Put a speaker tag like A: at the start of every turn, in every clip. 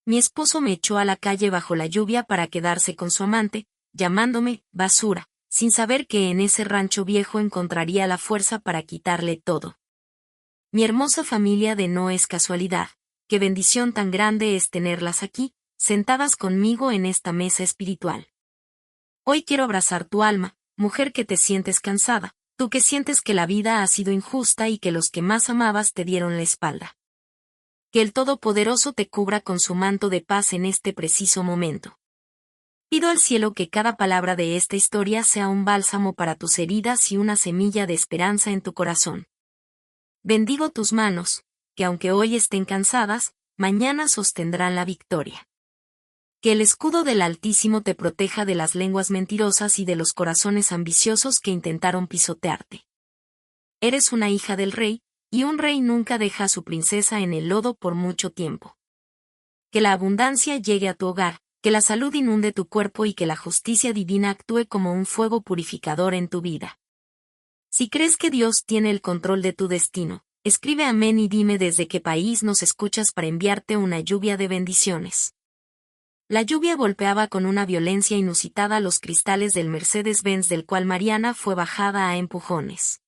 A: Mi esposo me echó a la calle bajo la lluvia para quedarse con su amante, llamándome basura, sin saber que en ese rancho viejo encontraría la fuerza para quitarle todo. Mi hermosa familia de no es casualidad, qué bendición tan grande es tenerlas aquí, sentadas conmigo en esta mesa espiritual. Hoy quiero abrazar tu alma, mujer que te sientes cansada, tú que sientes que la vida ha sido injusta y que los que más amabas te dieron la espalda. Que el Todopoderoso te cubra con su manto de paz en este preciso momento. Pido al cielo que cada palabra de esta historia sea un bálsamo para tus heridas y una semilla de esperanza en tu corazón. Bendigo tus manos, que aunque hoy estén cansadas, mañana sostendrán la victoria. Que el escudo del Altísimo te proteja de las lenguas mentirosas y de los corazones ambiciosos que intentaron pisotearte. Eres una hija del rey, y un rey nunca deja a su princesa en el lodo por mucho tiempo. Que la abundancia llegue a tu hogar, que la salud inunde tu cuerpo y que la justicia divina actúe como un fuego purificador en tu vida. Si crees que Dios tiene el control de tu destino, escribe amén y dime desde qué país nos escuchas para enviarte una lluvia de bendiciones. La lluvia golpeaba con una violencia inusitada los cristales del Mercedes-Benz del cual Mariana fue bajada a empujones.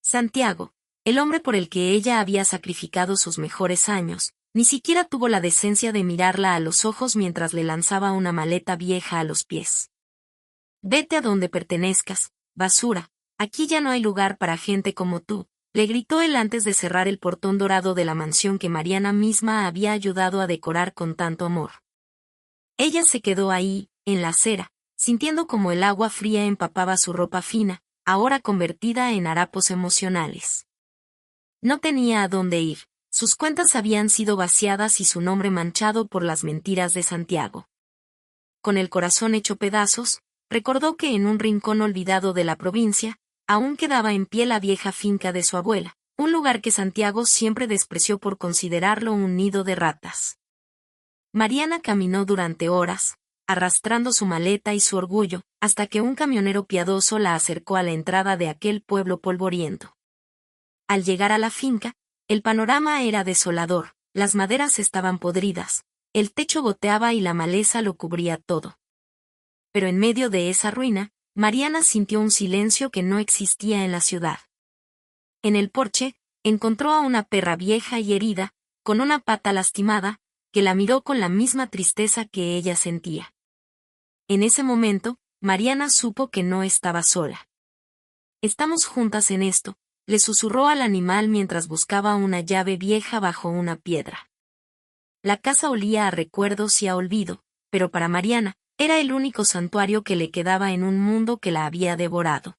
A: Santiago, el hombre por el que ella había sacrificado sus mejores años, ni siquiera tuvo la decencia de mirarla a los ojos mientras le lanzaba una maleta vieja a los pies. Vete a donde pertenezcas, basura, aquí ya no hay lugar para gente como tú, le gritó él antes de cerrar el portón dorado de la mansión que Mariana misma había ayudado a decorar con tanto amor. Ella se quedó ahí, en la acera, sintiendo como el agua fría empapaba su ropa fina, ahora convertida en harapos emocionales. No tenía a dónde ir, sus cuentas habían sido vaciadas y su nombre manchado por las mentiras de Santiago. Con el corazón hecho pedazos, recordó que en un rincón olvidado de la provincia, aún quedaba en pie la vieja finca de su abuela, un lugar que Santiago siempre despreció por considerarlo un nido de ratas. Mariana caminó durante horas, arrastrando su maleta y su orgullo, hasta que un camionero piadoso la acercó a la entrada de aquel pueblo polvoriento. Al llegar a la finca, el panorama era desolador, las maderas estaban podridas, el techo goteaba y la maleza lo cubría todo. Pero en medio de esa ruina, Mariana sintió un silencio que no existía en la ciudad. En el porche, encontró a una perra vieja y herida, con una pata lastimada, que la miró con la misma tristeza que ella sentía. En ese momento, Mariana supo que no estaba sola. Estamos juntas en esto, le susurró al animal mientras buscaba una llave vieja bajo una piedra. La casa olía a recuerdos y a olvido, pero para Mariana, era el único santuario que le quedaba en un mundo que la había devorado.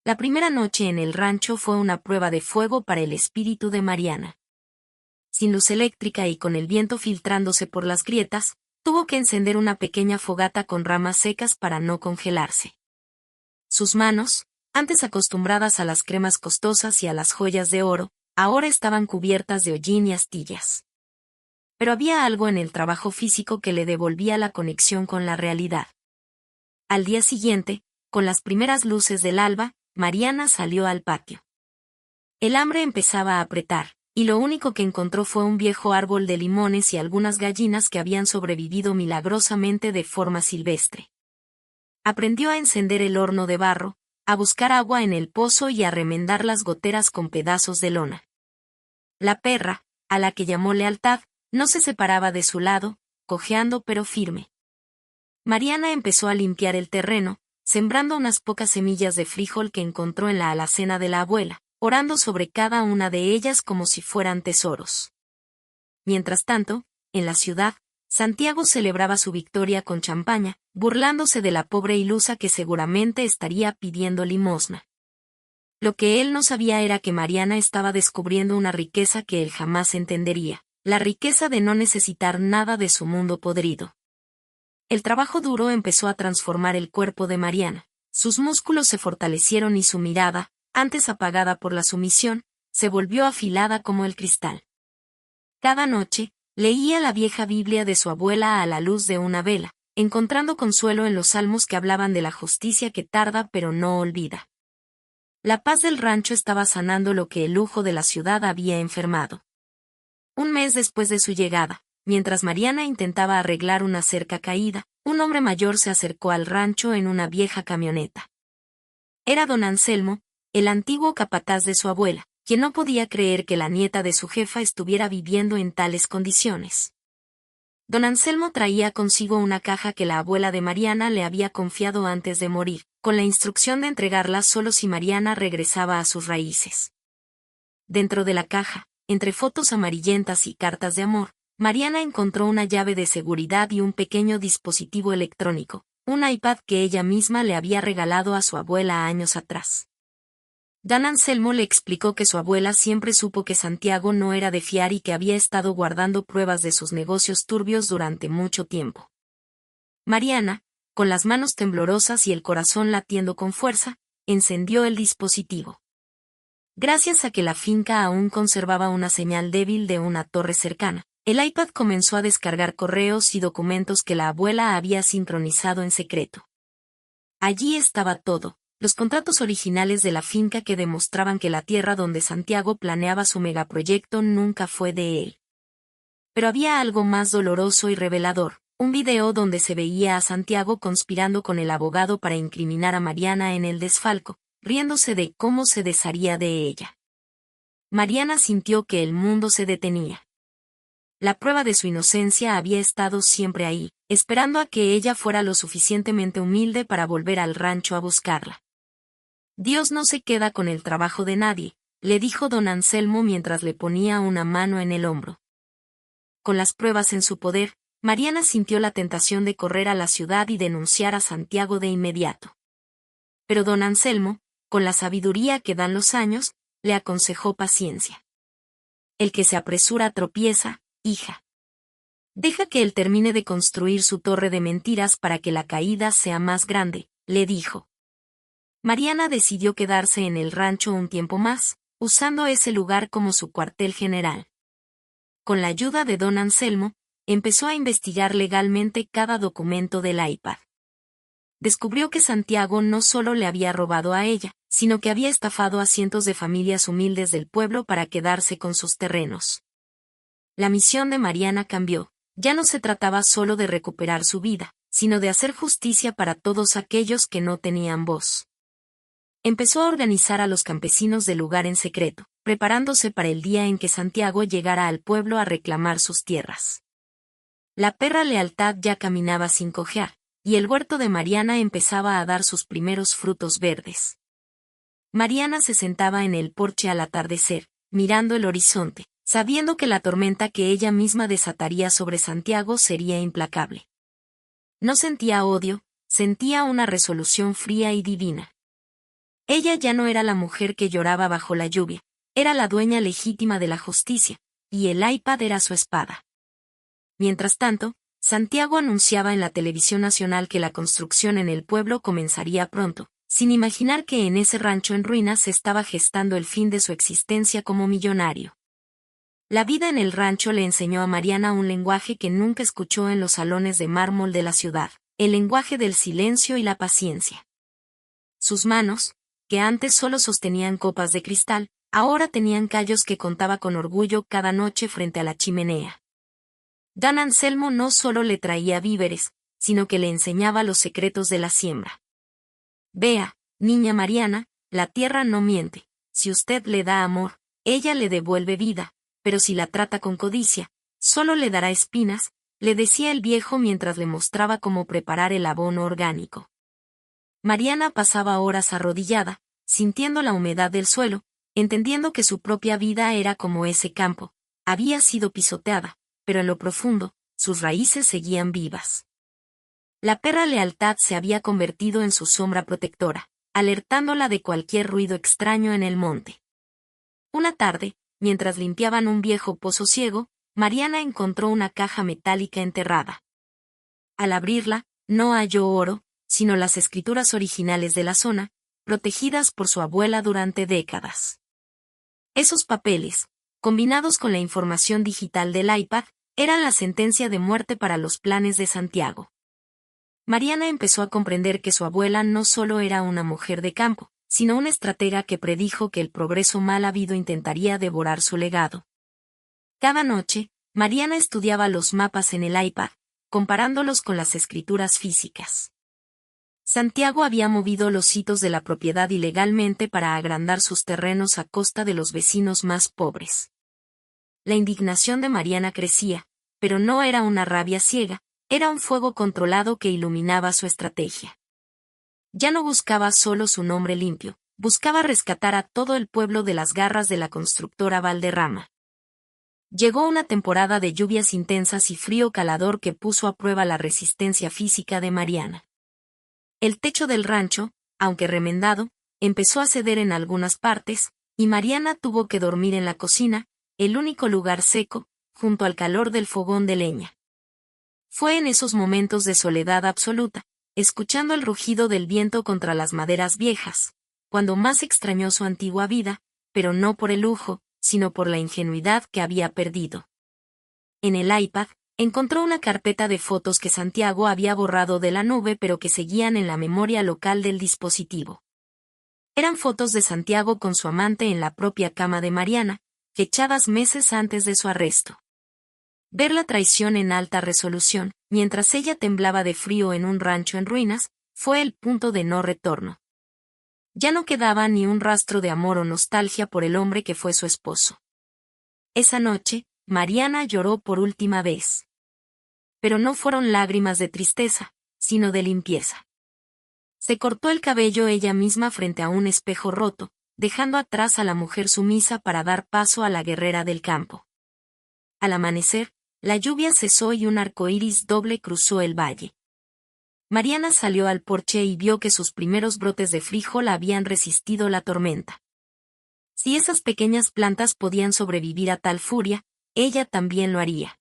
A: La primera noche en el rancho fue una prueba de fuego para el espíritu de Mariana. Sin luz eléctrica y con el viento filtrándose por las grietas, tuvo que encender una pequeña fogata con ramas secas para no congelarse. Sus manos, antes acostumbradas a las cremas costosas y a las joyas de oro, ahora estaban cubiertas de hollín y astillas. Pero había algo en el trabajo físico que le devolvía la conexión con la realidad. Al día siguiente, con las primeras luces del alba, Mariana salió al patio. El hambre empezaba a apretar, y lo único que encontró fue un viejo árbol de limones y algunas gallinas que habían sobrevivido milagrosamente de forma silvestre. Aprendió a encender el horno de barro, a buscar agua en el pozo y a remendar las goteras con pedazos de lona. La perra, a la que llamó Lealtad, no se separaba de su lado, cojeando pero firme. Mariana empezó a limpiar el terreno, sembrando unas pocas semillas de frijol que encontró en la alacena de la abuela, orando sobre cada una de ellas como si fueran tesoros. Mientras tanto, en la ciudad, Santiago celebraba su victoria con champaña, burlándose de la pobre ilusa que seguramente estaría pidiendo limosna. Lo que él no sabía era que Mariana estaba descubriendo una riqueza que él jamás entendería, la riqueza de no necesitar nada de su mundo podrido. El trabajo duro empezó a transformar el cuerpo de Mariana, sus músculos se fortalecieron y su mirada, antes apagada por la sumisión, se volvió afilada como el cristal. Cada noche, leía la vieja Biblia de su abuela a la luz de una vela, encontrando consuelo en los salmos que hablaban de la justicia que tarda pero no olvida. La paz del rancho estaba sanando lo que el lujo de la ciudad había enfermado. Un mes después de su llegada, mientras Mariana intentaba arreglar una cerca caída, un hombre mayor se acercó al rancho en una vieja camioneta. Era don Anselmo, el antiguo capataz de su abuela, quien no podía creer que la nieta de su jefa estuviera viviendo en tales condiciones. Don Anselmo traía consigo una caja que la abuela de Mariana le había confiado antes de morir, con la instrucción de entregarla solo si Mariana regresaba a sus raíces. Dentro de la caja, entre fotos amarillentas y cartas de amor, Mariana encontró una llave de seguridad y un pequeño dispositivo electrónico, un iPad que ella misma le había regalado a su abuela años atrás. Don Anselmo le explicó que su abuela siempre supo que Santiago no era de fiar y que había estado guardando pruebas de sus negocios turbios durante mucho tiempo. Mariana, con las manos temblorosas y el corazón latiendo con fuerza, encendió el dispositivo. Gracias a que la finca aún conservaba una señal débil de una torre cercana, el iPad comenzó a descargar correos y documentos que la abuela había sincronizado en secreto. Allí estaba todo. Los contratos originales de la finca que demostraban que la tierra donde Santiago planeaba su megaproyecto nunca fue de él. Pero había algo más doloroso y revelador, un video donde se veía a Santiago conspirando con el abogado para incriminar a Mariana en el desfalco, riéndose de cómo se desharía de ella. Mariana sintió que el mundo se detenía. La prueba de su inocencia había estado siempre ahí, esperando a que ella fuera lo suficientemente humilde para volver al rancho a buscarla. Dios no se queda con el trabajo de nadie, le dijo don Anselmo mientras le ponía una mano en el hombro. Con las pruebas en su poder, Mariana sintió la tentación de correr a la ciudad y denunciar a Santiago de inmediato. Pero don Anselmo, con la sabiduría que dan los años, le aconsejó paciencia. El que se apresura tropieza, hija. Deja que él termine de construir su torre de mentiras para que la caída sea más grande, le dijo. Mariana decidió quedarse en el rancho un tiempo más, usando ese lugar como su cuartel general. Con la ayuda de don Anselmo, empezó a investigar legalmente cada documento del iPad. Descubrió que Santiago no solo le había robado a ella, sino que había estafado a cientos de familias humildes del pueblo para quedarse con sus terrenos. La misión de Mariana cambió, ya no se trataba solo de recuperar su vida, sino de hacer justicia para todos aquellos que no tenían voz. Empezó a organizar a los campesinos del lugar en secreto, preparándose para el día en que Santiago llegara al pueblo a reclamar sus tierras. La perra lealtad ya caminaba sin cojear, y el huerto de Mariana empezaba a dar sus primeros frutos verdes. Mariana se sentaba en el porche al atardecer, mirando el horizonte, sabiendo que la tormenta que ella misma desataría sobre Santiago sería implacable. No sentía odio, sentía una resolución fría y divina. Ella ya no era la mujer que lloraba bajo la lluvia, era la dueña legítima de la justicia, y el iPad era su espada. Mientras tanto, Santiago anunciaba en la televisión nacional que la construcción en el pueblo comenzaría pronto, sin imaginar que en ese rancho en ruinas se estaba gestando el fin de su existencia como millonario. La vida en el rancho le enseñó a Mariana un lenguaje que nunca escuchó en los salones de mármol de la ciudad, el lenguaje del silencio y la paciencia. Sus manos, que antes solo sostenían copas de cristal, ahora tenían callos que contaba con orgullo cada noche frente a la chimenea. Don Anselmo no solo le traía víveres, sino que le enseñaba los secretos de la siembra. Vea, niña Mariana, la tierra no miente, si usted le da amor, ella le devuelve vida, pero si la trata con codicia, solo le dará espinas, le decía el viejo mientras le mostraba cómo preparar el abono orgánico. Mariana pasaba horas arrodillada, sintiendo la humedad del suelo, entendiendo que su propia vida era como ese campo, había sido pisoteada, pero en lo profundo, sus raíces seguían vivas. La perra lealtad se había convertido en su sombra protectora, alertándola de cualquier ruido extraño en el monte. Una tarde, mientras limpiaban un viejo pozo ciego, Mariana encontró una caja metálica enterrada. Al abrirla, no halló oro, sino las escrituras originales de la zona, protegidas por su abuela durante décadas. Esos papeles, combinados con la información digital del iPad, eran la sentencia de muerte para los planes de Santiago. Mariana empezó a comprender que su abuela no solo era una mujer de campo, sino una estratega que predijo que el progreso mal habido intentaría devorar su legado. Cada noche, Mariana estudiaba los mapas en el iPad, comparándolos con las escrituras físicas. Santiago había movido los hitos de la propiedad ilegalmente para agrandar sus terrenos a costa de los vecinos más pobres. La indignación de Mariana crecía, pero no era una rabia ciega, era un fuego controlado que iluminaba su estrategia. Ya no buscaba solo su nombre limpio, buscaba rescatar a todo el pueblo de las garras de la constructora Valderrama. Llegó una temporada de lluvias intensas y frío calador que puso a prueba la resistencia física de Mariana. El techo del rancho, aunque remendado, empezó a ceder en algunas partes, y Mariana tuvo que dormir en la cocina, el único lugar seco, junto al calor del fogón de leña. Fue en esos momentos de soledad absoluta, escuchando el rugido del viento contra las maderas viejas, cuando más extrañó su antigua vida, pero no por el lujo, sino por la ingenuidad que había perdido. En el iPad, encontró una carpeta de fotos que Santiago había borrado de la nube pero que seguían en la memoria local del dispositivo. Eran fotos de Santiago con su amante en la propia cama de Mariana, fechadas meses antes de su arresto. Ver la traición en alta resolución, mientras ella temblaba de frío en un rancho en ruinas, fue el punto de no retorno. Ya no quedaba ni un rastro de amor o nostalgia por el hombre que fue su esposo. Esa noche, Mariana lloró por última vez. Pero no fueron lágrimas de tristeza, sino de limpieza. Se cortó el cabello ella misma frente a un espejo roto, dejando atrás a la mujer sumisa para dar paso a la guerrera del campo. Al amanecer, la lluvia cesó y un arco iris doble cruzó el valle. Mariana salió al porche y vio que sus primeros brotes de frijol habían resistido la tormenta. Si esas pequeñas plantas podían sobrevivir a tal furia, ella también lo haría.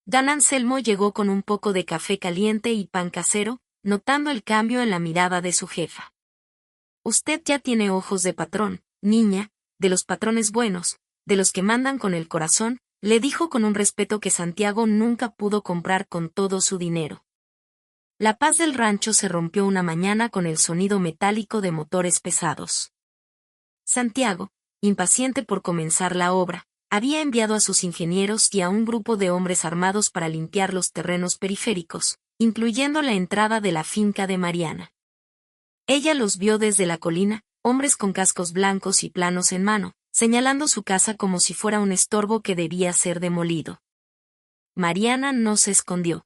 A: Dan Anselmo llegó con un poco de café caliente y pan casero, notando el cambio en la mirada de su jefa. Usted ya tiene ojos de patrón, niña, de los patrones buenos, de los que mandan con el corazón, le dijo con un respeto que Santiago nunca pudo comprar con todo su dinero. La paz del rancho se rompió una mañana con el sonido metálico de motores pesados. Santiago, impaciente por comenzar la obra, había enviado a sus ingenieros y a un grupo de hombres armados para limpiar los terrenos periféricos, incluyendo la entrada de la finca de Mariana. Ella los vio desde la colina, hombres con cascos blancos y planos en mano, señalando su casa como si fuera un estorbo que debía ser demolido. Mariana no se escondió.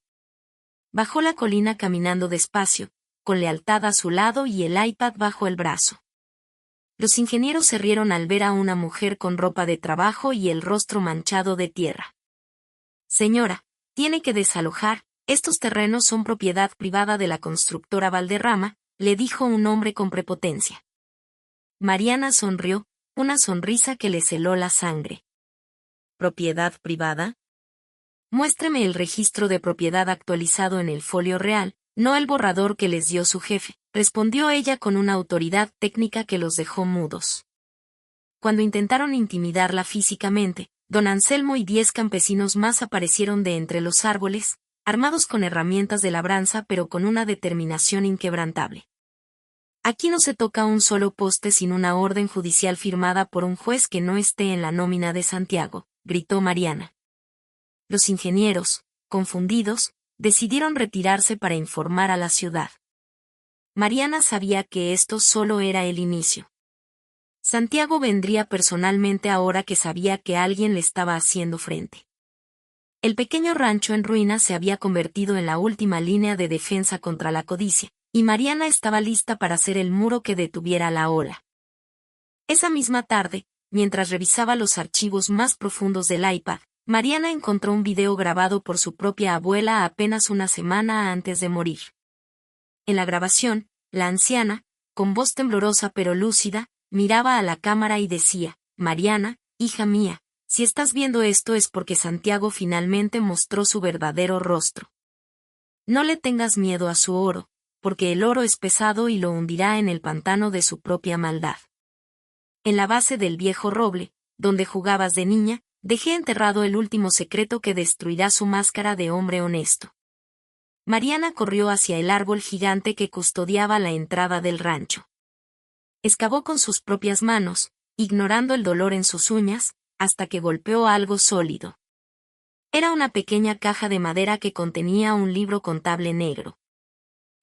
A: Bajó la colina caminando despacio, con lealtad a su lado y el iPad bajo el brazo. Los ingenieros se rieron al ver a una mujer con ropa de trabajo y el rostro manchado de tierra. Señora, tiene que desalojar, estos terrenos son propiedad privada de la constructora Valderrama, le dijo un hombre con prepotencia. Mariana sonrió, una sonrisa que le heló la sangre. ¿Propiedad privada? Muéstreme el registro de propiedad actualizado en el folio real, no el borrador que les dio su jefe, respondió ella con una autoridad técnica que los dejó mudos. Cuando intentaron intimidarla físicamente, don Anselmo y 10 campesinos más aparecieron de entre los árboles, armados con herramientas de labranza pero con una determinación inquebrantable. Aquí no se toca un solo poste sin una orden judicial firmada por un juez que no esté en la nómina de Santiago, gritó Mariana. Los ingenieros, confundidos, decidieron retirarse para informar a la ciudad. Mariana sabía que esto solo era el inicio. Santiago vendría personalmente ahora que sabía que alguien le estaba haciendo frente. El pequeño rancho en ruinas se había convertido en la última línea de defensa contra la codicia, y Mariana estaba lista para ser el muro que detuviera la ola. Esa misma tarde, mientras revisaba los archivos más profundos del iPad, Mariana encontró un video grabado por su propia abuela apenas una semana antes de morir. En la grabación, la anciana, con voz temblorosa pero lúcida, miraba a la cámara y decía, Mariana, hija mía, si estás viendo esto es porque Santiago finalmente mostró su verdadero rostro. No le tengas miedo a su oro, porque el oro es pesado y lo hundirá en el pantano de su propia maldad. En la base del viejo roble, donde jugabas de niña, dejé enterrado el último secreto que destruirá su máscara de hombre honesto. Mariana corrió hacia el árbol gigante que custodiaba la entrada del rancho. Excavó con sus propias manos, ignorando el dolor en sus uñas, hasta que golpeó algo sólido. Era una pequeña caja de madera que contenía un libro contable negro.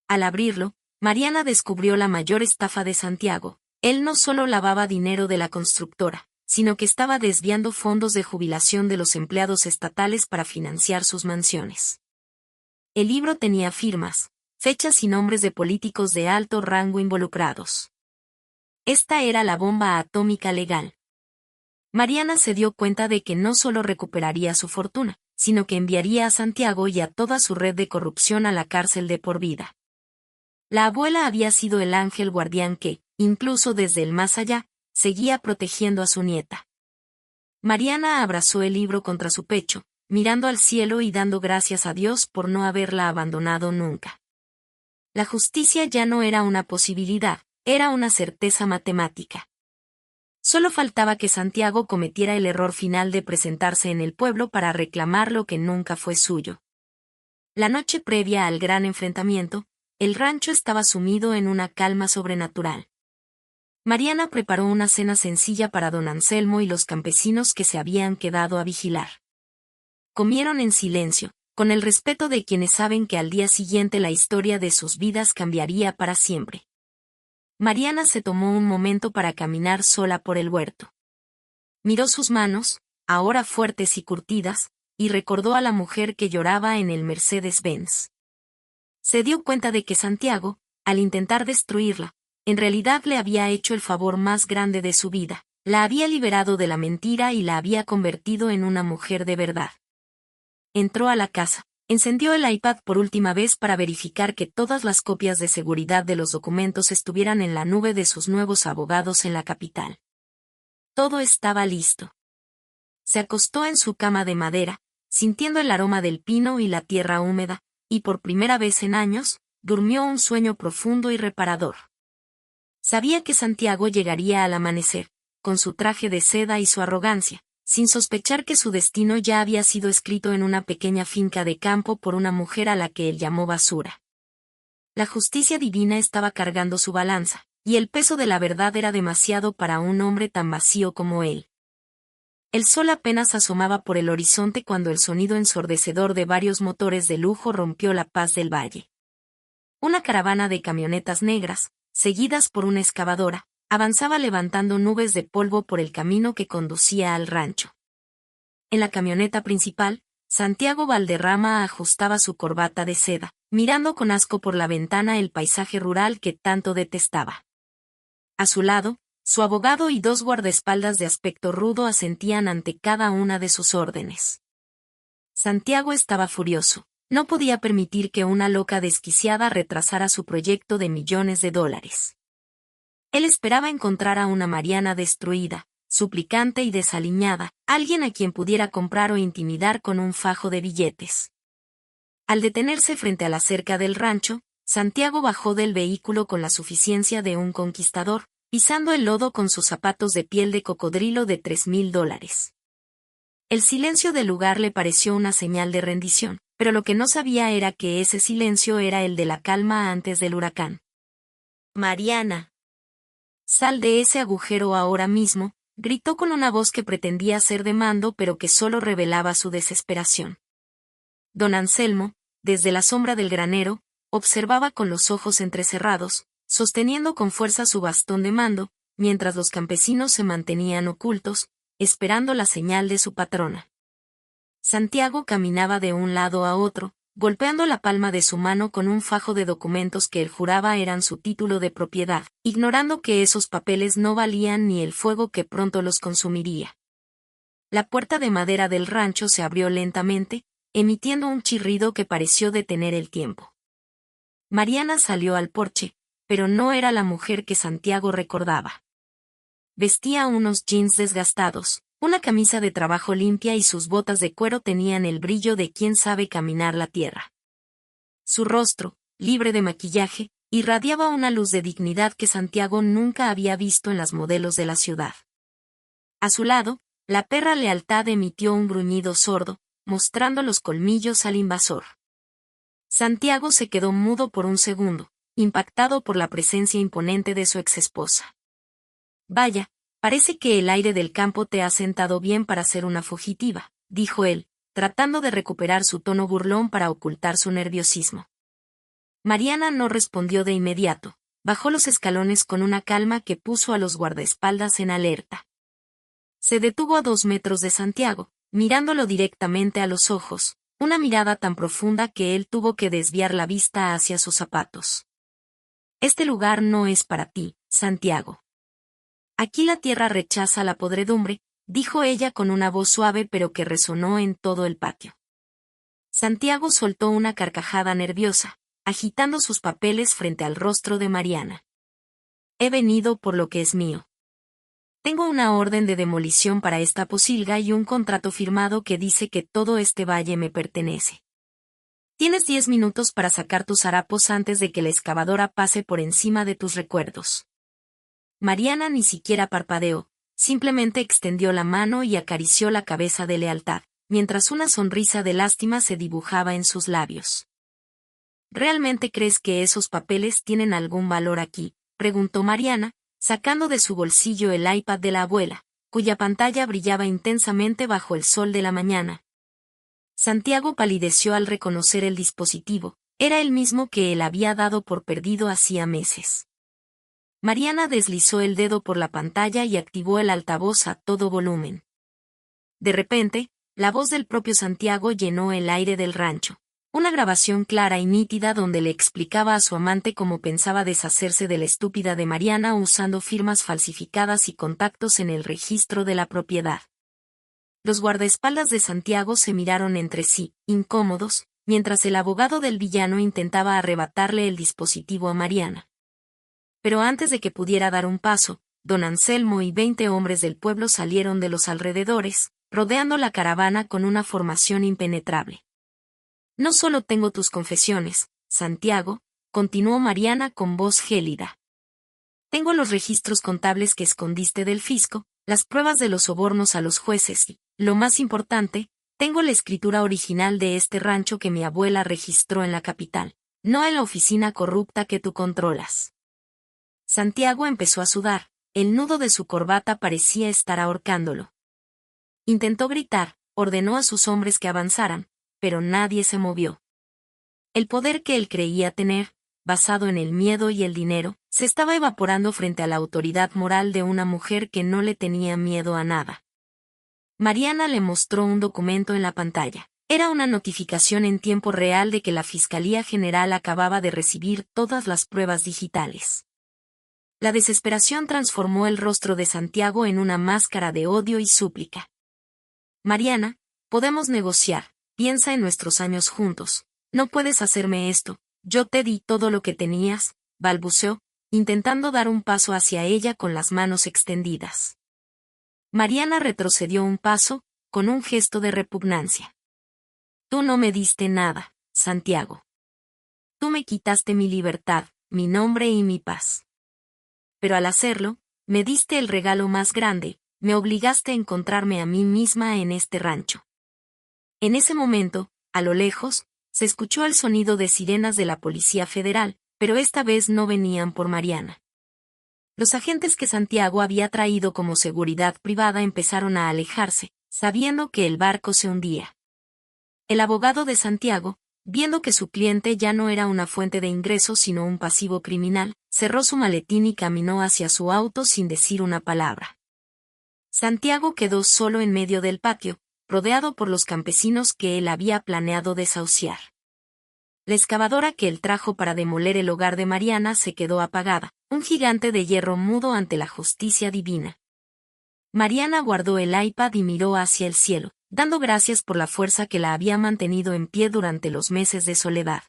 A: Al abrirlo, Mariana descubrió la mayor estafa de Santiago. Él no solo lavaba dinero de la constructora, sino que estaba desviando fondos de jubilación de los empleados estatales para financiar sus mansiones. El libro tenía firmas, fechas y nombres de políticos de alto rango involucrados. Esta era la bomba atómica legal. Mariana se dio cuenta de que no solo recuperaría su fortuna, sino que enviaría a Santiago y a toda su red de corrupción a la cárcel de por vida. La abuela había sido el ángel guardián que, incluso desde el más allá, seguía protegiendo a su nieta. Mariana abrazó el libro contra su pecho, mirando al cielo y dando gracias a Dios por no haberla abandonado nunca. La justicia ya no era una posibilidad, era una certeza matemática. Solo faltaba que Santiago cometiera el error final de presentarse en el pueblo para reclamar lo que nunca fue suyo. La noche previa al gran enfrentamiento, el rancho estaba sumido en una calma sobrenatural. Mariana preparó una cena sencilla para don Anselmo y los campesinos que se habían quedado a vigilar. Comieron en silencio, con el respeto de quienes saben que al día siguiente la historia de sus vidas cambiaría para siempre. Mariana se tomó un momento para caminar sola por el huerto. Miró sus manos, ahora fuertes y curtidas, y recordó a la mujer que lloraba en el Mercedes-Benz. Se dio cuenta de que Santiago, al intentar destruirla, en realidad le había hecho el favor más grande de su vida, la había liberado de la mentira y la había convertido en una mujer de verdad. Entró a la casa. Encendió el iPad por última vez para verificar que todas las copias de seguridad de los documentos estuvieran en la nube de sus nuevos abogados en la capital. Todo estaba listo. Se acostó en su cama de madera, sintiendo el aroma del pino y la tierra húmeda, y por primera vez en años, durmió un sueño profundo y reparador. Sabía que Santiago llegaría al amanecer, con su traje de seda y su arrogancia, sin sospechar que su destino ya había sido escrito en una pequeña finca de campo por una mujer a la que él llamó basura. La justicia divina estaba cargando su balanza, y el peso de la verdad era demasiado para un hombre tan vacío como él. El sol apenas asomaba por el horizonte cuando el sonido ensordecedor de varios motores de lujo rompió la paz del valle. Una caravana de camionetas negras, seguidas por una excavadora, avanzaba levantando nubes de polvo por el camino que conducía al rancho. En la camioneta principal, Santiago Valderrama ajustaba su corbata de seda, mirando con asco por la ventana el paisaje rural que tanto detestaba. A su lado, su abogado y dos guardaespaldas de aspecto rudo asentían ante cada una de sus órdenes. Santiago estaba furioso. No podía permitir que una loca desquiciada retrasara su proyecto de millones de dólares. Él esperaba encontrar a una Mariana destruida, suplicante y desaliñada, alguien a quien pudiera comprar o intimidar con un fajo de billetes. Al detenerse frente a la cerca del rancho, Santiago bajó del vehículo con la suficiencia de un conquistador, pisando el lodo con sus zapatos de piel de cocodrilo de $3,000. El silencio del lugar le pareció una señal de rendición, pero lo que no sabía era que ese silencio era el de la calma antes del huracán. «Mariana. Sal de ese agujero ahora mismo», gritó con una voz que pretendía ser de mando pero que solo revelaba su desesperación. Don Anselmo, desde la sombra del granero, observaba con los ojos entrecerrados, sosteniendo con fuerza su bastón de mando, mientras los campesinos se mantenían ocultos, esperando la señal de su patrona. Santiago caminaba de un lado a otro, golpeando la palma de su mano con un fajo de documentos que él juraba eran su título de propiedad, ignorando que esos papeles no valían ni el fuego que pronto los consumiría. La puerta de madera del rancho se abrió lentamente, emitiendo un chirrido que pareció detener el tiempo. Mariana salió al porche, pero no era la mujer que Santiago recordaba. Vestía unos jeans desgastados, una camisa de trabajo limpia y sus botas de cuero tenían el brillo de quien sabe caminar la tierra. Su rostro, libre de maquillaje, irradiaba una luz de dignidad que Santiago nunca había visto en las modelos de la ciudad. A su lado, la perra Lealtad emitió un gruñido sordo, mostrando los colmillos al invasor. Santiago se quedó mudo por un segundo, impactado por la presencia imponente de su exesposa. «Vaya, parece que el aire del campo te ha sentado bien para ser una fugitiva», dijo él, tratando de recuperar su tono burlón para ocultar su nerviosismo. Mariana no respondió de inmediato. Bajó los escalones con una calma que puso a los guardaespaldas en alerta. Se detuvo a 2 metros de Santiago, mirándolo directamente a los ojos, una mirada tan profunda que él tuvo que desviar la vista hacia sus zapatos. Este lugar no es para ti, Santiago. Aquí la tierra rechaza la podredumbre, dijo ella con una voz suave pero que resonó en todo el patio. Santiago soltó una carcajada nerviosa, agitando sus papeles frente al rostro de Mariana. He venido por lo que es mío. Tengo una orden de demolición para esta posilga y un contrato firmado que dice que todo este valle me pertenece. Tienes 10 minutos para sacar tus harapos antes de que la excavadora pase por encima de tus recuerdos. Mariana ni siquiera parpadeó, simplemente extendió la mano y acarició la cabeza de lealtad, mientras una sonrisa de lástima se dibujaba en sus labios. ¿Realmente crees que esos papeles tienen algún valor aquí?, preguntó Mariana, sacando de su bolsillo el iPad de la abuela, cuya pantalla brillaba intensamente bajo el sol de la mañana. Santiago palideció al reconocer el dispositivo, era el mismo que él había dado por perdido hacía meses. Mariana deslizó el dedo por la pantalla y activó el altavoz a todo volumen. De repente, la voz del propio Santiago llenó el aire del rancho. Una grabación clara y nítida donde le explicaba a su amante cómo pensaba deshacerse de la estúpida de Mariana usando firmas falsificadas y contactos en el registro de la propiedad. Los guardaespaldas de Santiago se miraron entre sí, incómodos, mientras el abogado del villano intentaba arrebatarle el dispositivo a Mariana. Pero antes de que pudiera dar un paso, don Anselmo y 20 hombres del pueblo salieron de los alrededores, rodeando la caravana con una formación impenetrable. No solo tengo tus confesiones, Santiago, continuó Mariana con voz gélida. Tengo los registros contables que escondiste del fisco, las pruebas de los sobornos a los jueces y, lo más importante, tengo la escritura original de este rancho que mi abuela registró en la capital, no en la oficina corrupta que tú controlas. Santiago empezó a sudar, el nudo de su corbata parecía estar ahorcándolo. Intentó gritar, ordenó a sus hombres que avanzaran, pero nadie se movió. El poder que él creía tener, basado en el miedo y el dinero, se estaba evaporando frente a la autoridad moral de una mujer que no le tenía miedo a nada. Mariana le mostró un documento en la pantalla. Era una notificación en tiempo real de que la Fiscalía General acababa de recibir todas las pruebas digitales. La desesperación transformó el rostro de Santiago en una máscara de odio y súplica. Mariana, podemos negociar. Piensa en nuestros años juntos. No puedes hacerme esto. Yo te di todo lo que tenías, balbuceó, intentando dar un paso hacia ella con las manos extendidas. Mariana retrocedió un paso, con un gesto de repugnancia. Tú no me diste nada, Santiago. Tú me quitaste mi libertad, mi nombre y mi paz. Pero al hacerlo, me diste el regalo más grande, me obligaste a encontrarme a mí misma en este rancho. En ese momento, a lo lejos, se escuchó el sonido de sirenas de la Policía Federal, pero esta vez no venían por Mariana. Los agentes que Santiago había traído como seguridad privada empezaron a alejarse, sabiendo que el barco se hundía. El abogado de Santiago, viendo que su cliente ya no era una fuente de ingresos sino un pasivo criminal, cerró su maletín y caminó hacia su auto sin decir una palabra. Santiago quedó solo en medio del patio, rodeado por los campesinos que él había planeado desahuciar. La excavadora que él trajo para demoler el hogar de Mariana se quedó apagada, un gigante de hierro mudo ante la justicia divina. Mariana guardó el iPad y miró hacia el cielo, dando gracias por la fuerza que la había mantenido en pie durante los meses de soledad.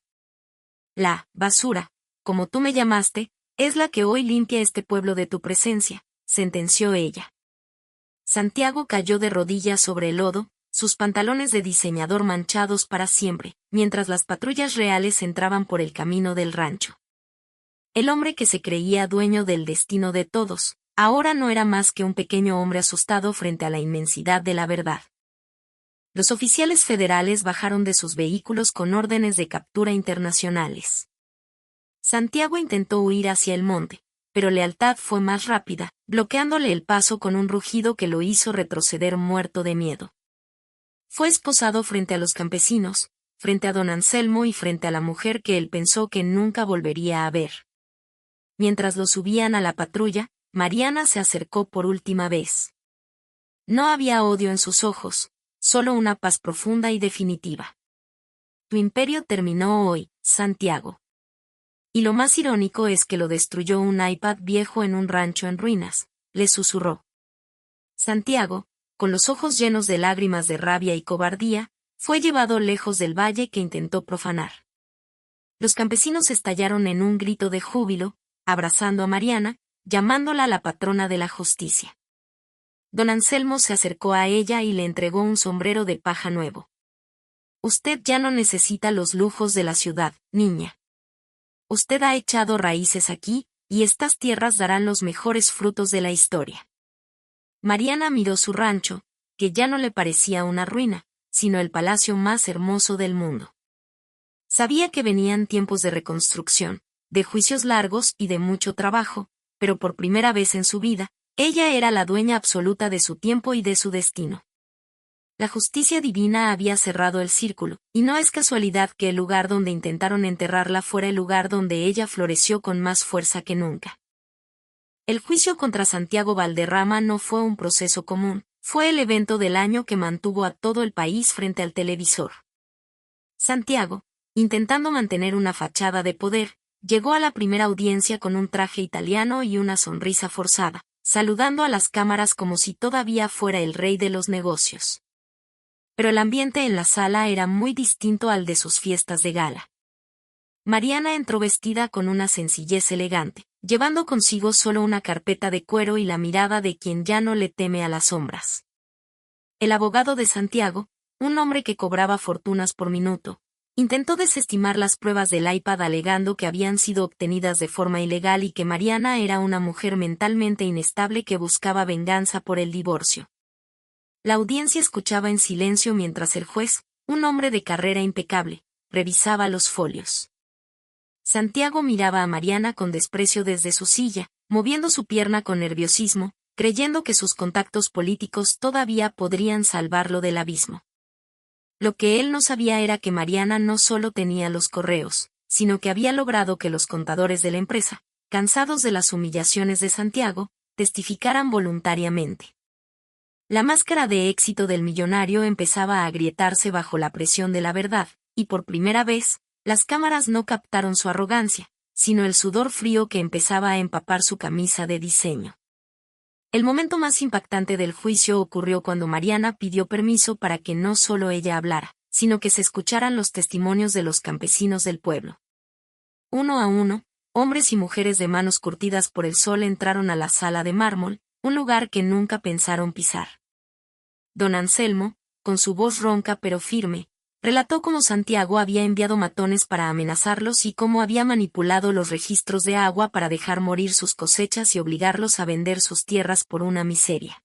A: La basura, como tú me llamaste, es la que hoy limpia este pueblo de tu presencia, sentenció ella. Santiago cayó de rodillas sobre el lodo, sus pantalones de diseñador manchados para siempre, mientras las patrullas reales entraban por el camino del rancho. El hombre que se creía dueño del destino de todos, ahora no era más que un pequeño hombre asustado frente a la inmensidad de la verdad. Los oficiales federales bajaron de sus vehículos con órdenes de captura internacionales. Santiago intentó huir hacia el monte, pero Lealtad fue más rápida, bloqueándole el paso con un rugido que lo hizo retroceder muerto de miedo. Fue esposado frente a los campesinos, frente a don Anselmo y frente a la mujer que él pensó que nunca volvería a ver. Mientras lo subían a la patrulla, Mariana se acercó por última vez. No había odio en sus ojos, solo una paz profunda y definitiva. Tu imperio terminó hoy, Santiago. Y lo más irónico es que lo destruyó un iPad viejo en un rancho en ruinas, le susurró. Santiago, con los ojos llenos de lágrimas de rabia y cobardía, fue llevado lejos del valle que intentó profanar. Los campesinos estallaron en un grito de júbilo, abrazando a Mariana, llamándola la patrona de la justicia. Don Anselmo se acercó a ella y le entregó un sombrero de paja nuevo. Usted ya no necesita los lujos de la ciudad, niña. Usted ha echado raíces aquí, y estas tierras darán los mejores frutos de la historia. Mariana miró su rancho, que ya no le parecía una ruina, sino el palacio más hermoso del mundo. Sabía que venían tiempos de reconstrucción, de juicios largos y de mucho trabajo, pero por primera vez en su vida, ella era la dueña absoluta de su tiempo y de su destino. La justicia divina había cerrado el círculo, y no es casualidad que el lugar donde intentaron enterrarla fuera el lugar donde ella floreció con más fuerza que nunca. El juicio contra Santiago Valderrama no fue un proceso común, fue el evento del año que mantuvo a todo el país frente al televisor. Santiago, intentando mantener una fachada de poder, llegó a la primera audiencia con un traje italiano y una sonrisa forzada, saludando a las cámaras como si todavía fuera el rey de los negocios. Pero el ambiente en la sala era muy distinto al de sus fiestas de gala. Mariana entró vestida con una sencillez elegante, llevando consigo solo una carpeta de cuero y la mirada de quien ya no le teme a las sombras. El abogado de Santiago, un hombre que cobraba fortunas por minuto, intentó desestimar las pruebas del iPad alegando que habían sido obtenidas de forma ilegal y que Mariana era una mujer mentalmente inestable que buscaba venganza por el divorcio. La audiencia escuchaba en silencio mientras el juez, un hombre de carrera impecable, revisaba los folios. Santiago miraba a Mariana con desprecio desde su silla, moviendo su pierna con nerviosismo, creyendo que sus contactos políticos todavía podrían salvarlo del abismo. Lo que él no sabía era que Mariana no solo tenía los correos, sino que había logrado que los contadores de la empresa, cansados de las humillaciones de Santiago, testificaran voluntariamente. La máscara de éxito del millonario empezaba a agrietarse bajo la presión de la verdad, y por primera vez, las cámaras no captaron su arrogancia, sino el sudor frío que empezaba a empapar su camisa de diseño. El momento más impactante del juicio ocurrió cuando Mariana pidió permiso para que no solo ella hablara, sino que se escucharan los testimonios de los campesinos del pueblo. Uno a uno, hombres y mujeres de manos curtidas por el sol entraron a la sala de mármol, un lugar que nunca pensaron pisar. Don Anselmo, con su voz ronca pero firme, relató cómo Santiago había enviado matones para amenazarlos y cómo había manipulado los registros de agua para dejar morir sus cosechas y obligarlos a vender sus tierras por una miseria.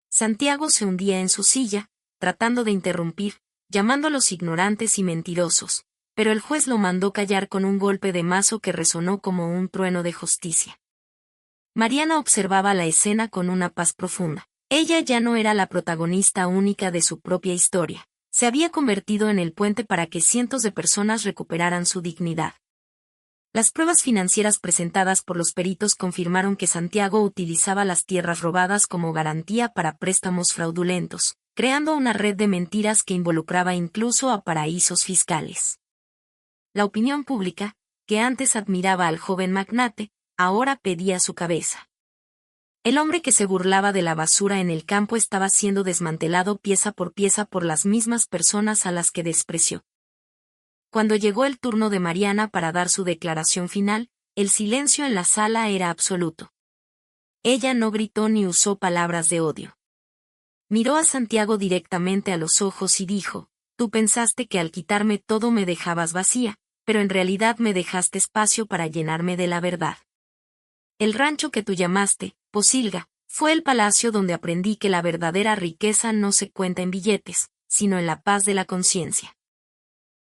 A: Santiago se hundía en su silla, tratando de interrumpir, llamándolos ignorantes y mentirosos, pero el juez lo mandó callar con un golpe de mazo que resonó como un trueno de justicia. Mariana observaba la escena con una paz profunda. Ella ya no era la protagonista única de su propia historia. Se había convertido en el puente para que cientos de personas recuperaran su dignidad. Las pruebas financieras presentadas por los peritos confirmaron que Santiago utilizaba las tierras robadas como garantía para préstamos fraudulentos, creando una red de mentiras que involucraba incluso a paraísos fiscales. La opinión pública, que antes admiraba al joven magnate, ahora pedía su cabeza. El hombre que se burlaba de la basura en el campo estaba siendo desmantelado pieza por pieza por las mismas personas a las que despreció. Cuando llegó el turno de Mariana para dar su declaración final, el silencio en la sala era absoluto. Ella no gritó ni usó palabras de odio. Miró a Santiago directamente a los ojos y dijo: «Tú pensaste que al quitarme todo me dejabas vacía, pero en realidad me dejaste espacio para llenarme de la verdad. El rancho que tú llamaste Posilga fue el palacio donde aprendí que la verdadera riqueza no se cuenta en billetes, sino en la paz de la conciencia».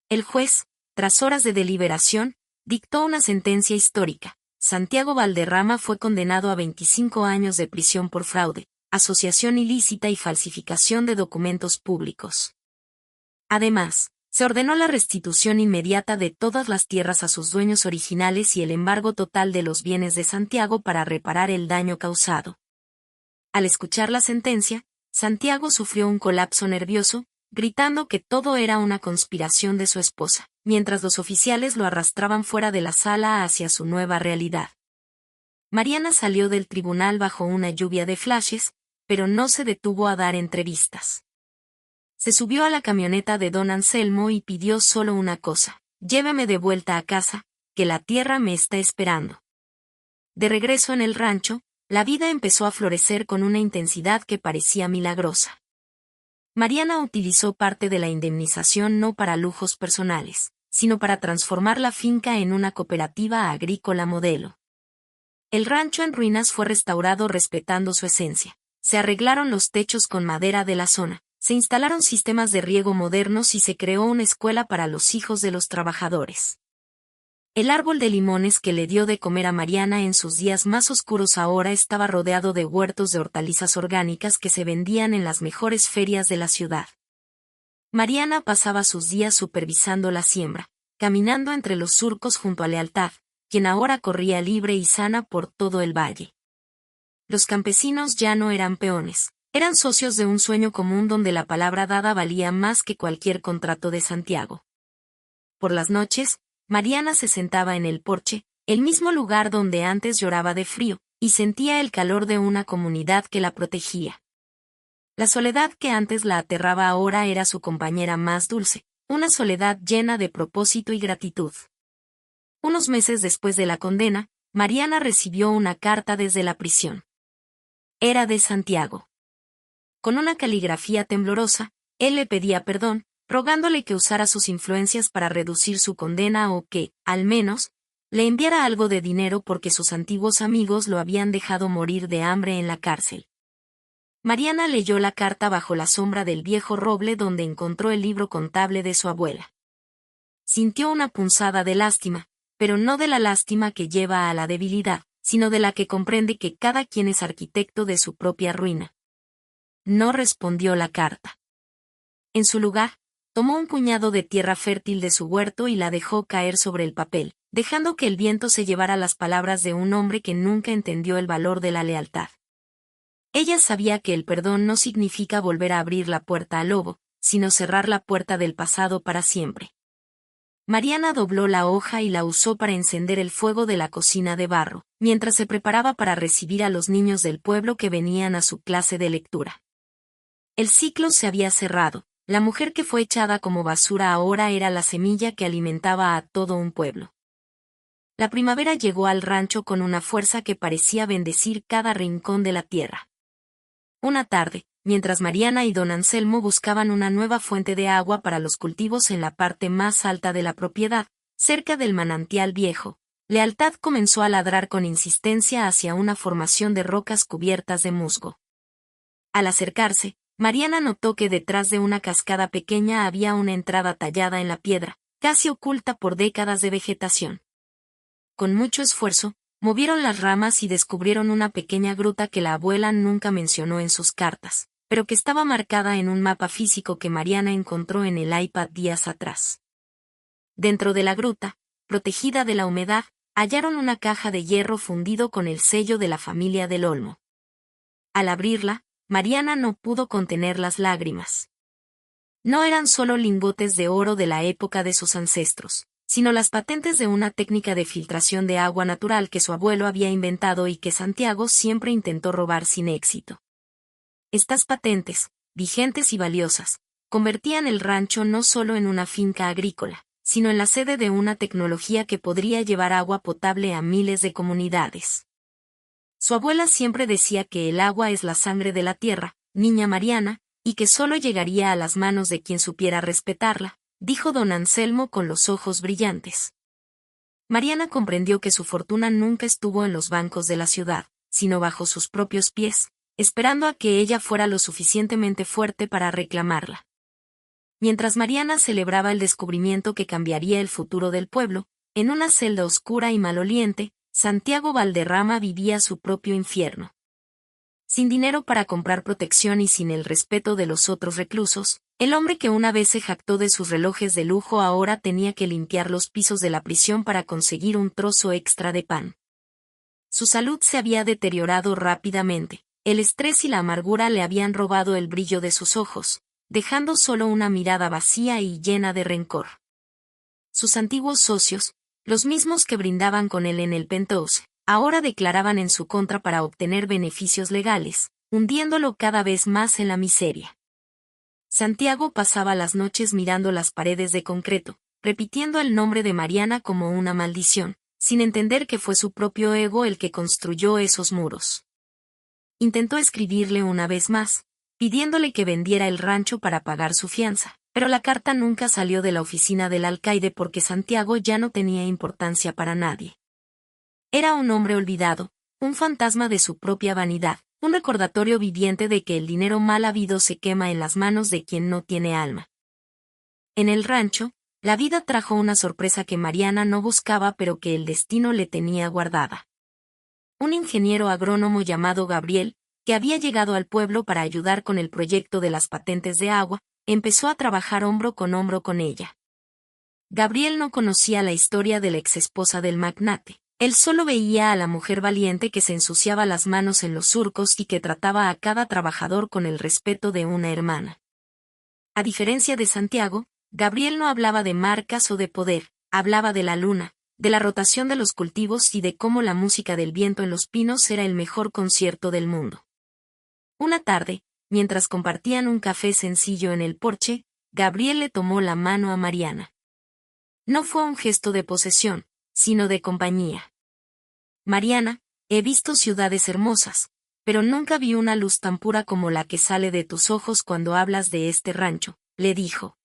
A: El juez, tras horas de deliberación, dictó una sentencia histórica. Santiago Valderrama fue condenado a 25 años de prisión por fraude, asociación ilícita y falsificación de documentos públicos. Además, se ordenó la restitución inmediata de todas las tierras a sus dueños originales y el embargo total de los bienes de Santiago para reparar el daño causado. Al escuchar la sentencia, Santiago sufrió un colapso nervioso, gritando que todo era una conspiración de su esposa, mientras los oficiales lo arrastraban fuera de la sala hacia su nueva realidad. Mariana salió del tribunal bajo una lluvia de flashes, pero no se detuvo a dar entrevistas. Se subió a la camioneta de don Anselmo y pidió solo una cosa: lléveme de vuelta a casa, que la tierra me está esperando. De regreso en el rancho, la vida empezó a florecer con una intensidad que parecía milagrosa. Mariana utilizó parte de la indemnización no para lujos personales, sino para transformar la finca en una cooperativa agrícola modelo. El rancho en ruinas fue restaurado respetando su esencia. Se arreglaron los techos con madera de la zona, se instalaron sistemas de riego modernos y se creó una escuela para los hijos de los trabajadores. El árbol de limones que le dio de comer a Mariana en sus días más oscuros ahora estaba rodeado de huertos de hortalizas orgánicas que se vendían en las mejores ferias de la ciudad. Mariana pasaba sus días supervisando la siembra, caminando entre los surcos junto a Lealtad, quien ahora corría libre y sana por todo el valle. Los campesinos ya no eran peones, eran socios de un sueño común donde la palabra dada valía más que cualquier contrato de Santiago. Por las noches, Mariana se sentaba en el porche, el mismo lugar donde antes lloraba de frío, y sentía el calor de una comunidad que la protegía. La soledad que antes la aterraba ahora era su compañera más dulce, una soledad llena de propósito y gratitud. Unos meses después de la condena, Mariana recibió una carta desde la prisión. Era de Santiago. Con una caligrafía temblorosa, él le pedía perdón, rogándole que usara sus influencias para reducir su condena o que, al menos, le enviara algo de dinero porque sus antiguos amigos lo habían dejado morir de hambre en la cárcel. Mariana leyó la carta bajo la sombra del viejo roble donde encontró el libro contable de su abuela. Sintió una punzada de lástima, pero no de la lástima que lleva a la debilidad, sino de la que comprende que cada quien es arquitecto de su propia ruina. No respondió la carta. En su lugar, tomó un puñado de tierra fértil de su huerto y la dejó caer sobre el papel, dejando que el viento se llevara las palabras de un hombre que nunca entendió el valor de la lealtad. Ella sabía que el perdón no significa volver a abrir la puerta al lobo, sino cerrar la puerta del pasado para siempre. Mariana dobló la hoja y la usó para encender el fuego de la cocina de barro, mientras se preparaba para recibir a los niños del pueblo que venían a su clase de lectura. El ciclo se había cerrado. La mujer que fue echada como basura ahora era la semilla que alimentaba a todo un pueblo. La primavera llegó al rancho con una fuerza que parecía bendecir cada rincón de la tierra. Una tarde, mientras Mariana y don Anselmo buscaban una nueva fuente de agua para los cultivos en la parte más alta de la propiedad, cerca del manantial viejo, Lealtad comenzó a ladrar con insistencia hacia una formación de rocas cubiertas de musgo. Al acercarse, Mariana notó que detrás de una cascada pequeña había una entrada tallada en la piedra, casi oculta por décadas de vegetación. Con mucho esfuerzo, movieron las ramas y descubrieron una pequeña gruta que la abuela nunca mencionó en sus cartas, pero que estaba marcada en un mapa físico que Mariana encontró en el iPad días atrás. Dentro de la gruta, protegida de la humedad, hallaron una caja de hierro fundido con el sello de la familia del Olmo. Al abrirla, Mariana no pudo contener las lágrimas. No eran solo lingotes de oro de la época de sus ancestros, sino las patentes de una técnica de filtración de agua natural que su abuelo había inventado y que Santiago siempre intentó robar sin éxito. Estas patentes, vigentes y valiosas, convertían el rancho no solo en una finca agrícola, sino en la sede de una tecnología que podría llevar agua potable a miles de comunidades. Su abuela siempre decía que el agua es la sangre de la tierra, niña Mariana, y que solo llegaría a las manos de quien supiera respetarla, dijo don Anselmo con los ojos brillantes. Mariana comprendió que su fortuna nunca estuvo en los bancos de la ciudad, sino bajo sus propios pies, esperando a que ella fuera lo suficientemente fuerte para reclamarla. Mientras Mariana celebraba el descubrimiento que cambiaría el futuro del pueblo, en una celda oscura y maloliente, Santiago Valderrama vivía su propio infierno. Sin dinero para comprar protección y sin el respeto de los otros reclusos, El hombre que una vez se jactó de sus relojes de lujo ahora tenía que limpiar los pisos de la prisión para conseguir un trozo extra de pan. Su salud se había deteriorado rápidamente, el estrés y la amargura le habían robado el brillo de sus ojos, dejando solo una mirada vacía y llena de rencor. Sus antiguos socios, los mismos que brindaban con él en el penthouse, ahora declaraban en su contra para obtener beneficios legales, hundiéndolo cada vez más en la miseria. Santiago pasaba las noches mirando las paredes de concreto, repitiendo el nombre de Mariana como una maldición, sin entender que fue su propio ego el que construyó esos muros. Intentó escribirle una vez más, pidiéndole que vendiera el rancho para pagar su fianza, pero la carta nunca salió de la oficina del alcaide porque Santiago ya no tenía importancia para nadie. Era un hombre olvidado, un fantasma de su propia vanidad, un recordatorio viviente de que el dinero mal habido se quema en las manos de quien no tiene alma. En el rancho, la vida trajo una sorpresa que Mariana no buscaba pero que el destino le tenía guardada. Un ingeniero agrónomo llamado Gabriel, que había llegado al pueblo para ayudar con el proyecto de las patentes de agua, empezó a trabajar hombro con ella. Gabriel no conocía la historia de la exesposa del magnate. Él solo veía a la mujer valiente que se ensuciaba las manos en los surcos y que trataba a cada trabajador con el respeto de una hermana. A diferencia de Santiago, Gabriel no hablaba de marcas o de poder, hablaba de la luna, de la rotación de los cultivos y de cómo la música del viento en los pinos era el mejor concierto del mundo. Una tarde, mientras compartían un café sencillo en el porche, Gabriel le tomó la mano a Mariana. No fue un gesto de posesión, sino de compañía. Mariana, he visto ciudades hermosas, pero nunca vi una luz tan pura como la que sale de tus ojos cuando hablas de este rancho, le dijo.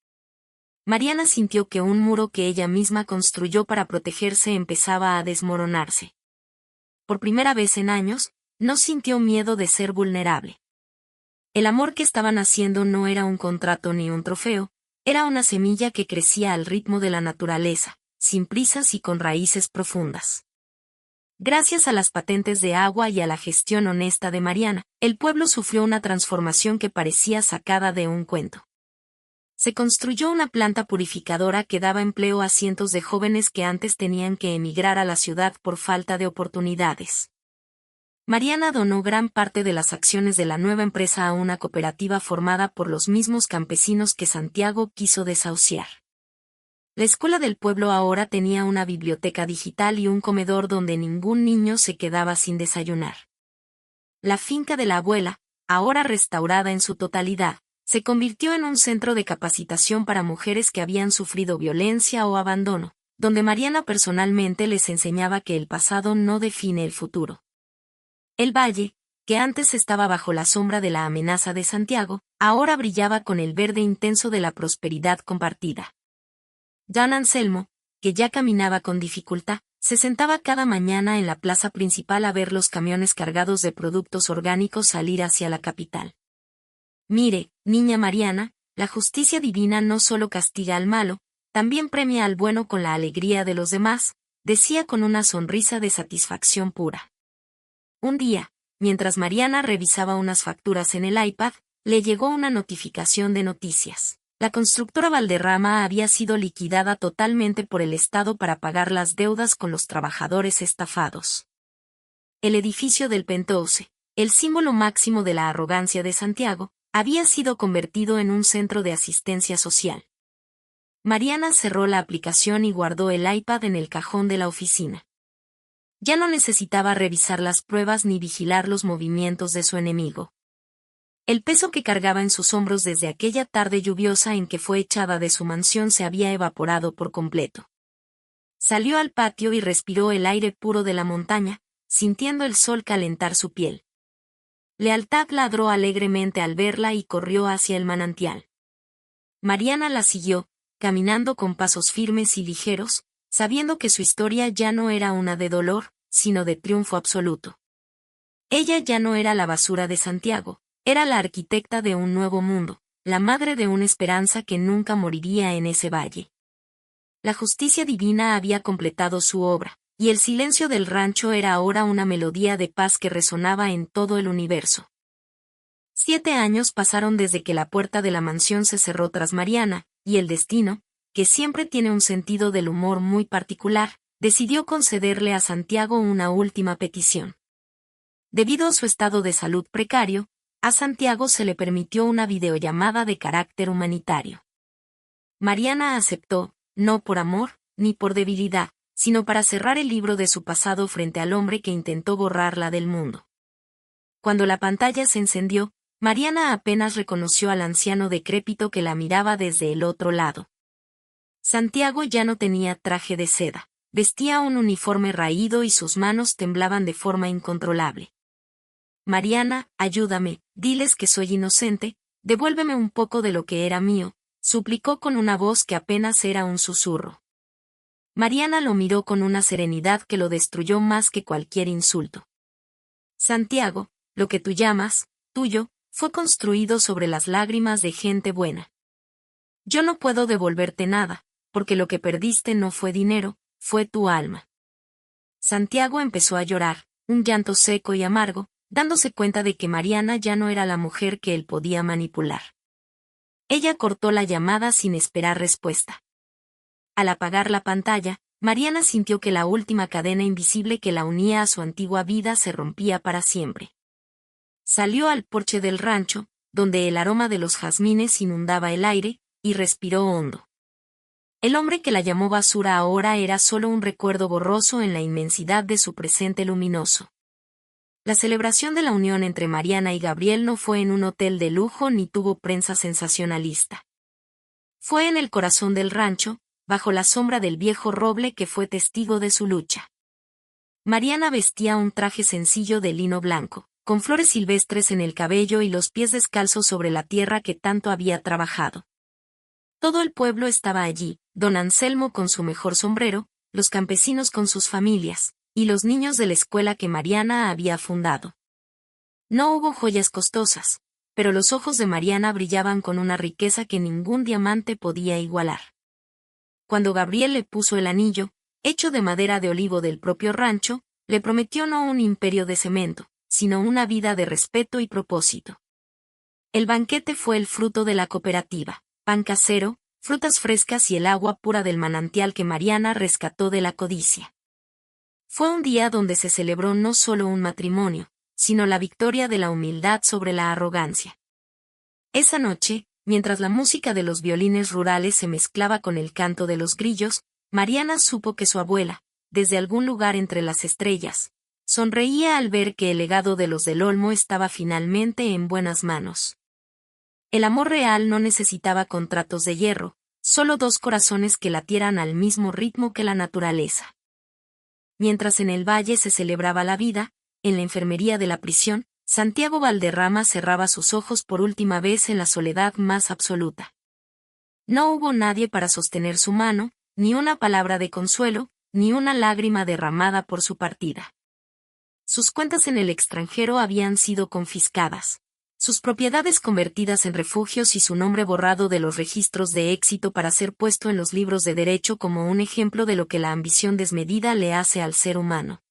A: Mariana sintió que un muro que ella misma construyó para protegerse empezaba a desmoronarse. Por primera vez en años, no sintió miedo de ser vulnerable. El amor que estaban haciendo no era un contrato ni un trofeo, era una semilla que crecía al ritmo de la naturaleza, sin prisas y con raíces profundas. Gracias a las patentes de agua y a la gestión honesta de Mariana, el pueblo sufrió una transformación que parecía sacada de un cuento. Se construyó una planta purificadora que daba empleo a cientos de jóvenes que antes tenían que emigrar a la ciudad por falta de oportunidades. Mariana donó gran parte de las acciones de la nueva empresa a una cooperativa formada por los mismos campesinos que Santiago quiso desahuciar. La escuela del pueblo ahora tenía una biblioteca digital y un comedor donde ningún niño se quedaba sin desayunar. La finca de la abuela, ahora restaurada en su totalidad, se convirtió en un centro de capacitación para mujeres que habían sufrido violencia o abandono, donde Mariana personalmente les enseñaba que el pasado no define el futuro. El valle, que antes estaba bajo la sombra de la amenaza de Santiago, ahora brillaba con el verde intenso de la prosperidad compartida. Don Anselmo, que ya caminaba con dificultad, se sentaba cada mañana en la plaza principal a ver los camiones cargados de productos orgánicos salir hacia la capital. Mire, niña Mariana, la justicia divina no solo castiga al malo, también premia al bueno con la alegría de los demás, decía con una sonrisa de satisfacción pura. Un día, mientras Mariana revisaba unas facturas en el iPad, le llegó una notificación de noticias. La constructora Valderrama había sido liquidada totalmente por el Estado para pagar las deudas con los trabajadores estafados. El edificio del penthouse, el símbolo máximo de la arrogancia de Santiago, había sido convertido en un centro de asistencia social. Mariana cerró la aplicación y guardó el iPad en el cajón de la oficina. Ya no necesitaba revisar las pruebas ni vigilar los movimientos de su enemigo. El peso que cargaba en sus hombros desde aquella tarde lluviosa en que fue echada de su mansión se había evaporado por completo. Salió al patio y respiró el aire puro de la montaña, sintiendo el sol calentar su piel. Lealtad ladró alegremente al verla y corrió hacia el manantial. Mariana la siguió, caminando con pasos firmes y ligeros, sabiendo que su historia ya no era una de dolor, sino de triunfo absoluto. Ella ya no era la basura de Santiago, era la arquitecta de un nuevo mundo, la madre de una esperanza que nunca moriría en ese valle. La justicia divina había completado su obra, y el silencio del rancho era ahora una melodía de paz que resonaba en todo el universo. 7 años pasaron desde que la puerta de la mansión se cerró tras Mariana, y el destino, que siempre tiene un sentido del humor muy particular, decidió concederle a Santiago una última petición. Debido a su estado de salud precario, a Santiago se le permitió una videollamada de carácter humanitario. Mariana aceptó, no por amor, ni por debilidad, sino para cerrar el libro de su pasado frente al hombre que intentó borrarla del mundo. Cuando la pantalla se encendió, Mariana apenas reconoció al anciano decrépito que la miraba desde el otro lado. Santiago ya no tenía traje de seda, vestía un uniforme raído y sus manos temblaban de forma incontrolable. Mariana, ayúdame, diles que soy inocente, devuélveme un poco de lo que era mío, suplicó con una voz que apenas era un susurro. Mariana lo miró con una serenidad que lo destruyó más que cualquier insulto. Santiago, lo que tú llamas, tuyo, fue construido sobre las lágrimas de gente buena. Yo no puedo devolverte nada, porque lo que perdiste no fue dinero, fue tu alma. Santiago empezó a llorar, un llanto seco y amargo, dándose cuenta de que Mariana ya no era la mujer que él podía manipular. Ella cortó la llamada sin esperar respuesta. Al apagar la pantalla, Mariana sintió que la última cadena invisible que la unía a su antigua vida se rompía para siempre. Salió al porche del rancho, donde el aroma de los jazmines inundaba el aire, y respiró hondo. El hombre que la llamó basura ahora era solo un recuerdo borroso en la inmensidad de su presente luminoso. La celebración de la unión entre Mariana y Gabriel no fue en un hotel de lujo ni tuvo prensa sensacionalista. Fue en el corazón del rancho, bajo la sombra del viejo roble que fue testigo de su lucha. Mariana vestía un traje sencillo de lino blanco, con flores silvestres en el cabello y los pies descalzos sobre la tierra que tanto había trabajado. Todo el pueblo estaba allí, don Anselmo con su mejor sombrero, los campesinos con sus familias, y los niños de la escuela que Mariana había fundado. No hubo joyas costosas, pero los ojos de Mariana brillaban con una riqueza que ningún diamante podía igualar. Cuando Gabriel le puso el anillo, hecho de madera de olivo del propio rancho, le prometió no un imperio de cemento, sino una vida de respeto y propósito. El banquete fue el fruto de la cooperativa, pan casero, frutas frescas y el agua pura del manantial que Mariana rescató de la codicia. Fue un día donde se celebró no solo un matrimonio, sino la victoria de la humildad sobre la arrogancia. Esa noche, mientras la música de los violines rurales se mezclaba con el canto de los grillos, Mariana supo que su abuela, desde algún lugar entre las estrellas, sonreía al ver que el legado de los del Olmo estaba finalmente en buenas manos. El amor real no necesitaba contratos de hierro, solo dos corazones que latieran al mismo ritmo que la naturaleza. Mientras en el valle se celebraba la vida, en la enfermería de la prisión, Santiago Valderrama cerraba sus ojos por última vez en la soledad más absoluta. No hubo nadie para sostener su mano, ni una palabra de consuelo, ni una lágrima derramada por su partida. Sus cuentas en el extranjero habían sido confiscadas, sus propiedades convertidas en refugios y su nombre borrado de los registros de éxito para ser puesto en los libros de derecho como un ejemplo de lo que la ambición desmedida le hace al ser humano.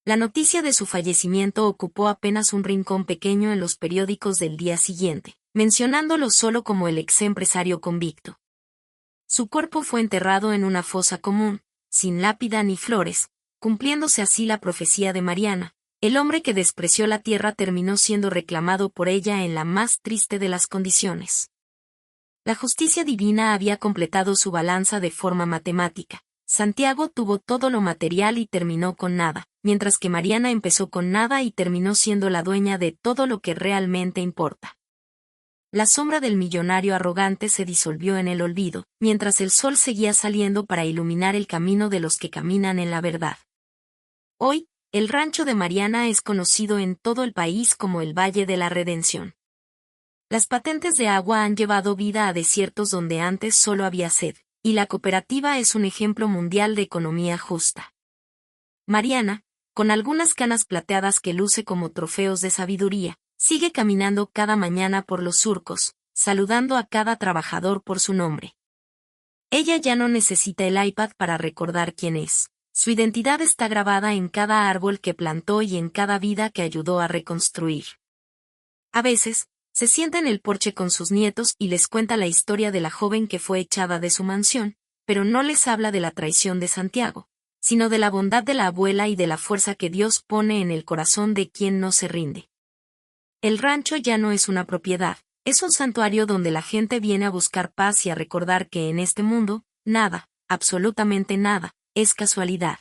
A: La noticia de su fallecimiento ocupó apenas un rincón pequeño en los periódicos del día siguiente, mencionándolo solo como el ex empresario convicto. Su cuerpo fue enterrado en una fosa común, sin lápida ni flores, cumpliéndose así la profecía de Mariana. El hombre que despreció la tierra terminó siendo reclamado por ella en la más triste de las condiciones. La justicia divina había completado su balanza de forma matemática. Santiago tuvo todo lo material y terminó con nada, mientras que Mariana empezó con nada y terminó siendo la dueña de todo lo que realmente importa. La sombra del millonario arrogante se disolvió en el olvido, mientras el sol seguía saliendo para iluminar el camino de los que caminan en la verdad. Hoy, el rancho de Mariana es conocido en todo el país como el Valle de la Redención. Las patentes de agua han llevado vida a desiertos donde antes solo había sed, y la cooperativa es un ejemplo mundial de economía justa. Mariana, con algunas canas plateadas que luce como trofeos de sabiduría, sigue caminando cada mañana por los surcos, saludando a cada trabajador por su nombre. Ella ya no necesita el iPad para recordar quién es. Su identidad está grabada en cada árbol que plantó y en cada vida que ayudó a reconstruir. A veces, se sienta en el porche con sus nietos y les cuenta la historia de la joven que fue echada de su mansión, pero no les habla de la traición de Santiago, sino de la bondad de la abuela y de la fuerza que Dios pone en el corazón de quien no se rinde. El rancho ya no es una propiedad, es un santuario donde la gente viene a buscar paz y a recordar que en este mundo, nada, absolutamente nada, es casualidad.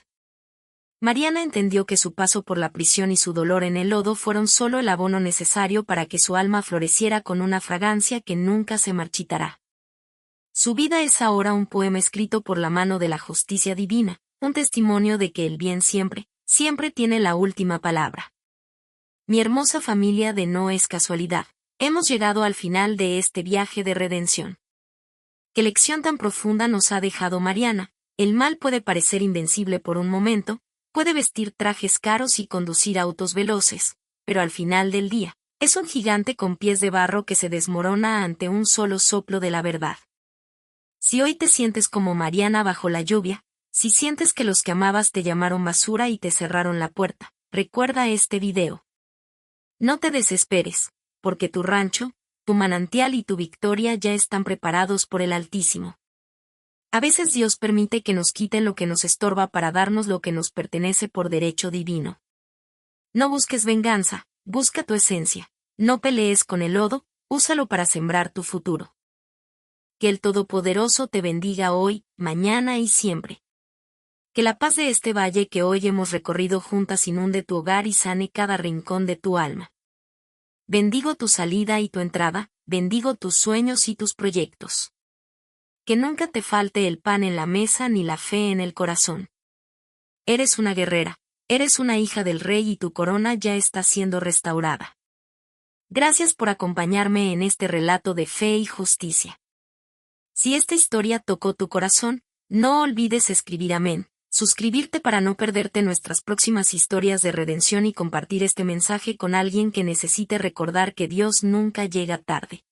A: Mariana entendió que su paso por la prisión y su dolor en el lodo fueron solo el abono necesario para que su alma floreciera con una fragancia que nunca se marchitará. Su vida es ahora un poema escrito por la mano de la justicia divina, un testimonio de que el bien siempre, siempre tiene la última palabra. Mi hermosa familia de No es casualidad, hemos llegado al final de este viaje de redención. ¿Qué lección tan profunda nos ha dejado Mariana? El mal puede parecer invencible por un momento, puede vestir trajes caros y conducir autos veloces, pero al final del día, es un gigante con pies de barro que se desmorona ante un solo soplo de la verdad. Si hoy te sientes como Mariana bajo la lluvia, si sientes que los que amabas te llamaron basura y te cerraron la puerta, recuerda este video. No te desesperes, porque tu rancho, tu manantial y tu victoria ya están preparados por el Altísimo. A veces Dios permite que nos quiten lo que nos estorba para darnos lo que nos pertenece por derecho divino. No busques venganza, busca tu esencia. No pelees con el lodo, úsalo para sembrar tu futuro. Que el Todopoderoso te bendiga hoy, mañana y siempre. Que la paz de este valle que hoy hemos recorrido juntas inunde tu hogar y sane cada rincón de tu alma. Bendigo tu salida y tu entrada, bendigo tus sueños y tus proyectos. Que nunca te falte el pan en la mesa ni la fe en el corazón. Eres una guerrera, eres una hija del rey y tu corona ya está siendo restaurada. Gracias por acompañarme en este relato de fe y justicia. Si esta historia tocó tu corazón, no olvides escribir amén, suscribirte para no perderte nuestras próximas historias de redención y compartir este mensaje con alguien que necesite recordar que Dios nunca llega tarde.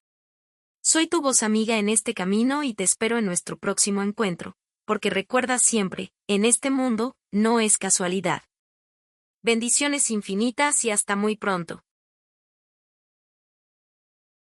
A: Soy tu voz amiga en este camino y te espero en nuestro próximo encuentro, porque recuerda siempre, en este mundo, no es casualidad. Bendiciones infinitas y hasta muy pronto.